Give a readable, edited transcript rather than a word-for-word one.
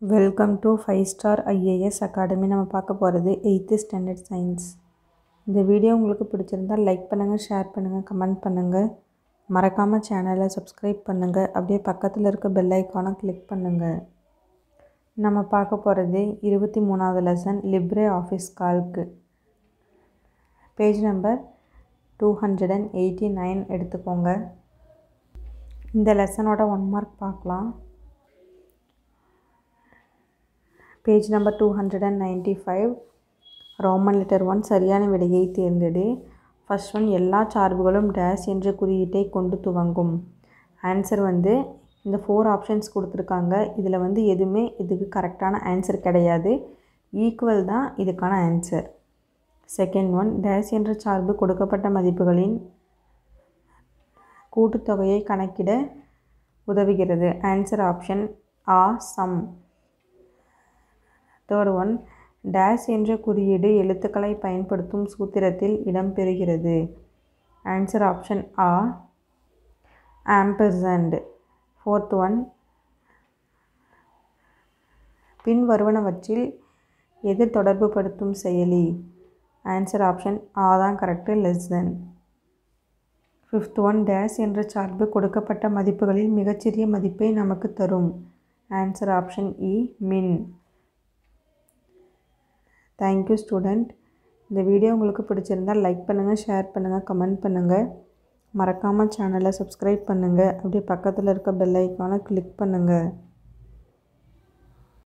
Welcome to 5 star IAS academy. நம்ம பார்க்க போகிறது 8th ஸ்டாண்டர்ட் சயின்ஸ். இந்த வீடியோ உங்களுக்கு பிடிச்சிருந்தால் லைக் பண்ணுங்கள், ஷேர் பண்ணுங்கள், கமெண்ட் பண்ணுங்கள். மறக்காமல் சேனலை சப்ஸ்கிரைப் பண்ணுங்கள். அப்படியே பக்கத்தில் இருக்க பெல் ஐக்கானை கிளிக் பண்ணுங்கள். நம்ம பார்க்க போகிறது 23வது லெசன் லிப்ரே ஆஃபீஸ் கால்க்கு. பேஜ் நம்பர் 289 எடுத்துக்கோங்க. இந்த லெசனோட 1 மார்க் பார்க்கலாம். பேஜ் நம்பர் 295 ரோமன் லெட்டர் 1 சரியான விடையை தேர்ந்தெடு. ஃபர்ஸ்ட் ஒன், எல்லா சார்புகளும் டேஷ் என்ற குறியீட்டை கொண்டு துவங்கும். ஆன்சர் இந்த 4 ஆப்ஷன்ஸ் கொடுத்துருக்காங்க. இதில் எதுவுமே இதுக்கு கரெக்டான ஆன்சர் கிடையாது. ஈக்குவல் தான் இதுக்கான ஆன்சர். செகண்ட் ஒன், டேஷ் என்ற சார்பு கொடுக்கப்பட்ட மதிப்புகளின் கூட்டுத்தொகையை கணக்கிட உதவுகிறது. ஆன்சர் ஆப்ஷன் ஆ, சம். தேர்ட் ஒன், டேஷ் என்ற குறியீடு எழுத்துக்களை பயன்படுத்தும் சூத்திரத்தில் இடம்பெறுகிறது. ஆன்சர் ஆப்ஷன் ஆ, ஆம்பர்சண்ட். ஃபோர்த் ஒன், பின் வருவனவற்றில் எது தொடர்புபடுத்தும் செயலி. ஆன்சர் ஆப்ஷன் ஆ தான் correct, less than. Fifth one, dash என்ற சார்பு கொடுக்கப்பட்ட மதிப்புகளில் மிகச்சிறிய மதிப்பை நமக்கு தரும். ஆன்சர் ஆப்ஷன் இ, மின். Thank you student. இந்த வீடியோ உங்களுக்கு பிடிச்சிருந்தால் லைக் பண்ணுங்கள், ஷேர் பண்ணுங்கள், கமெண்ட் பண்ணுங்கள். மறக்காமல் சேனலை சப்ஸ்கிரைப் பண்ணுங்கள். அப்படியே பக்கத்தில் இருக்க பெல் ஐக்கானை கிளிக் பண்ணுங்கள்.